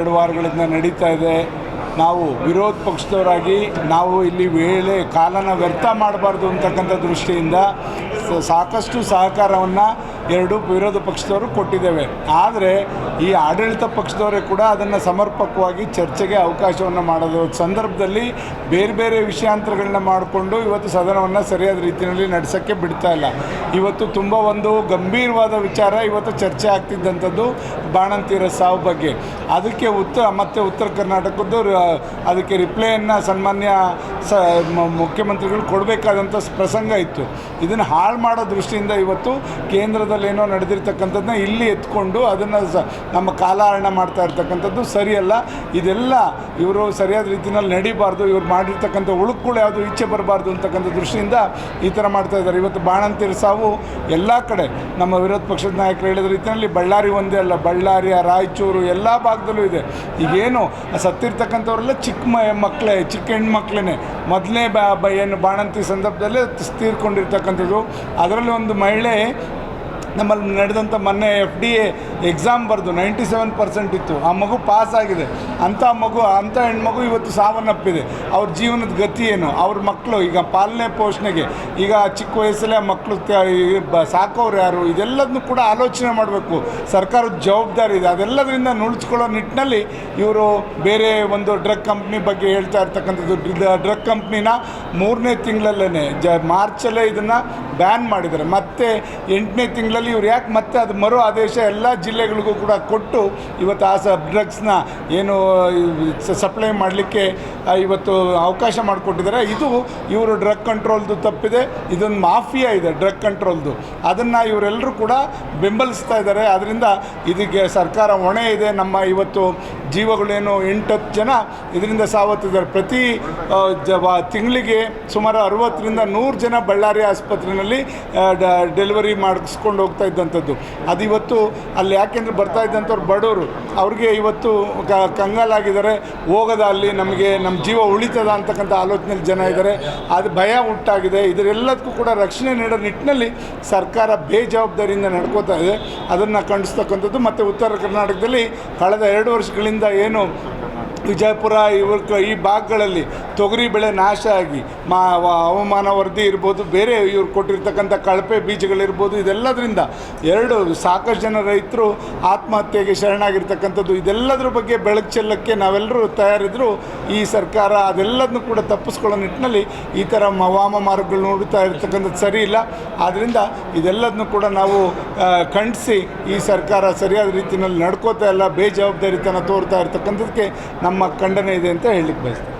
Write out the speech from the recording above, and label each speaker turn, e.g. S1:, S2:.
S1: 2 ವಾರಗಳಿಂದ ನಡೀತಾ ಇದೆ. ನಾವು ವಿರೋಧ ಪಕ್ಷದವರಾಗಿ ನಾವು ಇಲ್ಲಿ ಕಾಲನ ವ್ಯರ್ಥ ಮಾಡಬಾರ್ದು ಅಂತಕ್ಕಂಥ ದೃಷ್ಟಿಯಿಂದ ಸಾಕಷ್ಟು ಸಹಕಾರವನ್ನು 2 ವಿರೋಧ ಪಕ್ಷದವರು ಕೊಟ್ಟಿದ್ದೇವೆ. ಆದರೆ ಈ ಆಡಳಿತ ಪಕ್ಷದವರೇ ಕೂಡ ಅದನ್ನು ಸಮರ್ಪಕವಾಗಿ ಚರ್ಚೆಗೆ ಅವಕಾಶವನ್ನು ಮಾಡೋದು ಸಂದರ್ಭದಲ್ಲಿ ಬೇರೆ ಬೇರೆ ವಿಷಯಾಂತರಗಳನ್ನ ಮಾಡಿಕೊಂಡು ಇವತ್ತು ಸದನವನ್ನು ಸರಿಯಾದ ರೀತಿಯಲ್ಲಿ ನಡೆಸೋಕ್ಕೆ ಬಿಡ್ತಾ ಇಲ್ಲ. ಇವತ್ತು ತುಂಬ ಒಂದು ಗಂಭೀರವಾದ ವಿಚಾರ ಇವತ್ತು ಚರ್ಚೆ ಆಗ್ತಿದ್ದಂಥದ್ದು ಬಾಣಂತಿಯರ ಸಾವು ಬಗ್ಗೆ. ಅದಕ್ಕೆ ಉತ್ತರ ಕರ್ನಾಟಕದ್ದು ಅದಕ್ಕೆ ರಿಪ್ಲೈಯನ್ನು ಸನ್ಮಾನ್ಯ ಮುಖ್ಯಮಂತ್ರಿಗಳು ಕೊಡಬೇಕಾದಂಥ ಪ್ರಸಂಗ ಇತ್ತು. ಇದನ್ನು ಹಾಳು ಮಾಡೋ ದೃಷ್ಟಿಯಿಂದ ಇವತ್ತು ಕೇಂದ್ರದಲ್ಲೇನೋ ನಡೆದಿರ್ತಕ್ಕಂಥದ್ದನ್ನ ಇಲ್ಲಿ ಎತ್ಕೊಂಡು ಅದನ್ನು ನಮ್ಮ ಕಾಲಹರಣ ಮಾಡ್ತಾ ಇರ್ತಕ್ಕಂಥದ್ದು ಸರಿಯಲ್ಲ. ಇದೆಲ್ಲ ಇವರು ಸರಿಯಾದ ರೀತಿಯಲ್ಲಿ ನಡಿಬಾರ್ದು, ಇವ್ರು ಮಾಡಿರ್ತಕ್ಕಂಥ ಉಳುಕುಗಳು ಯಾವುದು ಈಚೆ ಬರಬಾರ್ದು ಅಂತಕ್ಕಂಥ ದೃಷ್ಟಿಯಿಂದ ಈ ಥರ ಮಾಡ್ತಾ ಇದ್ದಾರೆ. ಇವತ್ತು ಬಾಣಂತಿಯರ ಸಾವು ಎಲ್ಲ ಕಡೆ ನಮ್ಮ ವಿರೋಧ ಪಕ್ಷದ ನಾಯಕರು ಹೇಳಿದ ರೀತಿಯಲ್ಲಿ ಬಳ್ಳಾರಿ ಒಂದೇ ಅಲ್ಲ, ಬಳ್ಳಾರಿ, ರಾಯಚೂರು ಎಲ್ಲ ಭಾಗದಲ್ಲೂ ಇದೆ. ಈಗೇನು ಸತ್ತಿರ್ತಕ್ಕಂಥವರೆಲ್ಲ ಚಿಕ್ಕ ಹೆಣ್ಮಕ್ಳೇ ಮೊದಲನೇ ಏನು ಬಾಣಂತಿ ಸಂದರ್ಭದಲ್ಲೇ ತೀರ್ಕೊಂಡಿರ್ತಕ್ಕಂಥದ್ದು. ಅದರಲ್ಲಿ ಒಂದು ಮಹಿಳೆ ನಮ್ಮಲ್ಲಿ ನಡೆದಂಥ ಮೊನ್ನೆ FDA ಎಕ್ಸಾಮ್ ಬರೆದು 97% ಇತ್ತು. ಆ ಮಗು ಪಾಸ್ ಆಗಿದೆ. ಅಂಥ ಹೆಣ್ಮಗು ಇವತ್ತು ಸಾವನ್ನಪ್ಪಿದೆ. ಅವ್ರ ಜೀವನದ ಗತಿ ಏನು? ಅವ್ರ ಮಕ್ಕಳು ಈಗ ಪಾಲನೆ ಪೋಷಣೆಗೆ ಈಗ ಚಿಕ್ಕ ವಯಸ್ಸಲ್ಲೇ ಮಕ್ಕಳು ಸಾಕೋರು ಯಾರು? ಇದೆಲ್ಲದನ್ನು ಕೂಡ ಆಲೋಚನೆ ಮಾಡಬೇಕು. ಸರ್ಕಾರದ ಜವಾಬ್ದಾರಿ ಇದೆ. ಅದೆಲ್ಲದರಿಂದ ನುಳಿಸ್ಕೊಳ್ಳೋ ನಿಟ್ಟಿನಲ್ಲಿ ಇವರು ಬೇರೆ ಒಂದು ಡ್ರಗ್ ಕಂಪ್ನಿ ಬಗ್ಗೆ ಹೇಳ್ತಾ ಇರ್ತಕ್ಕಂಥದ್ದು. ಡ್ರಗ್ ಕಂಪ್ನಿನ 3ನೇ ತಿಂಗಳಲ್ಲೇ ಮಾರ್ಚಲ್ಲೇ ಇದನ್ನು ಬ್ಯಾನ್ ಮಾಡಿದ್ದಾರೆ. ಮತ್ತು 8ನೇ ತಿಂಗಳಲ್ಲಿ ಇವ್ರು ಯಾಕೆ ಮತ್ತೆ ಅದು ಮರು ಆದೇಶ ಎಲ್ಲ ಜಿಲ್ಲೆಗಳಿಗೂ ಕೂಡ ಕೊಟ್ಟು ಇವತ್ತು ಆ ಡ್ರಗ್ಸ್ನ ಏನು ಸಪ್ಲೈ ಮಾಡಲಿಕ್ಕೆ ಇವತ್ತು ಅವಕಾಶ ಮಾಡಿಕೊಟ್ಟಿದ್ದಾರೆ. ಇದು ಇವರು ಡ್ರಗ್ ಕಂಟ್ರೋಲ್ದು ತಪ್ಪಿದೆ. ಇದೊಂದು ಮಾಫಿಯಾ ಇದೆ ಡ್ರಗ್ ಕಂಟ್ರೋಲ್ದು. ಅದನ್ನು ಇವರೆಲ್ಲರೂ ಕೂಡ ಬೆಂಬಲಿಸ್ತಾ ಇದ್ದಾರೆ. ಅದರಿಂದ ಇದಕ್ಕೆ ಸರ್ಕಾರ ಹೊಣೆ ಇದೆ. ನಮ್ಮ ಇವತ್ತು ಜೀವಗಳೇನು 8-10 ಜನ ಇದರಿಂದ ಸಾವತ್ತಿದ್ದಾರೆ. ಪ್ರತಿ ತಿಂಗಳಿಗೆ ಸುಮಾರು 60ರಿಂದ 100 ಜನ ಬಳ್ಳಾರಿ ಆಸ್ಪತ್ರೆಯಲ್ಲಿ ಡೆಲಿವರಿ ಮಾಡಿಸ್ಕೊಂಡು ಹೋಗ್ತಾ ಇದ್ದಂಥದ್ದು. ಅದು ಇವತ್ತು ಅಲ್ಲಿ ಯಾಕೆಂದರೆ ಬರ್ತಾ ಇದ್ದಂಥವ್ರು ಬಡವರು, ಅವ್ರಿಗೆ ಇವತ್ತು ಕಂಗಾಲಾಗಿದ್ದಾರೆ. ಹೋಗೋದ ಅಲ್ಲಿ ನಮಗೆ ನಮ್ಮ ಜೀವ ಉಳಿತದ ಅಂತಕ್ಕಂಥ ಆಲೋಚನೆಯಲ್ಲಿ ಜನ ಇದ್ದಾರೆ. ಅದು ಭಯ ಉಂಟಾಗಿದೆ. ಇದರೆಲ್ಲದಕ್ಕೂ ಕೂಡ ರಕ್ಷಣೆ ನೀಡೋ ನಿಟ್ಟಿನಲ್ಲಿ ಸರ್ಕಾರ ಬೇಜವಾಬ್ದಾರಿಯಿಂದ ನಡ್ಕೋತಾ ಇದೆ. ಅದನ್ನು ಖಂಡಿಸ್ತಕ್ಕಂಥದ್ದು. ಮತ್ತು ಉತ್ತರ ಕರ್ನಾಟಕದಲ್ಲಿ ಕಳೆದ 2 ವರ್ಷಗಳಿಂದ ಏನು ವಿಜಯಪುರ ಈ ಭಾಗಗಳಲ್ಲಿ ತೊಗರಿ ಬೆಳೆ ನಾಶ ಆಗಿ ಹವಾಮಾನ ವರದಿ ಇರ್ಬೋದು, ಬೇರೆ ಇವ್ರು ಕೊಟ್ಟಿರ್ತಕ್ಕಂಥ ಕಳಪೆ ಬೀಜಗಳಿರ್ಬೋದು, ಇದೆಲ್ಲದರಿಂದ ಸಾಕಷ್ಟು ಜನ ರೈತರು ಆತ್ಮಹತ್ಯೆಗೆ ಶರಣಾಗಿರ್ತಕ್ಕಂಥದ್ದು. ಇದೆಲ್ಲದ್ರ ಬಗ್ಗೆ ಬೆಳಕು ಚೆಲ್ಲಕ್ಕೆ ನಾವೆಲ್ಲರೂ ತಯಾರಿದ್ರು. ಈ ಸರ್ಕಾರ ಅದೆಲ್ಲದನ್ನು ಕೂಡ ತಪ್ಪಿಸ್ಕೊಳ್ಳೋ ನಿಟ್ಟಿನಲ್ಲಿ ಈ ಥರ ವಾಮಮಾರ್ಗಗಳು ನೋಡ್ತಾ ಇರ್ತಕ್ಕಂಥದ್ದು ಸರಿ ಇಲ್ಲ. ಆದ್ದರಿಂದ ಇದೆಲ್ಲದನ್ನು ಕೂಡ ನಾವು ಖಂಡಿಸಿ ಈ ಸರ್ಕಾರ ಸರಿಯಾದ ರೀತಿಯಲ್ಲಿ ನಡ್ಕೋತಾ ಇಲ್ಲ, ಬೇಜವಾಬ್ದಾರಿತನ ತೋರ್ತಾ ಇರ್ತಕ್ಕಂಥದ್ದಕ್ಕೆ ನಮ್ಮ ಖಂಡನೆ ಇದೆ ಅಂತ ಹೇಳಲಿಕ್ಕೆ ಬಯಸ್ತೀನಿ.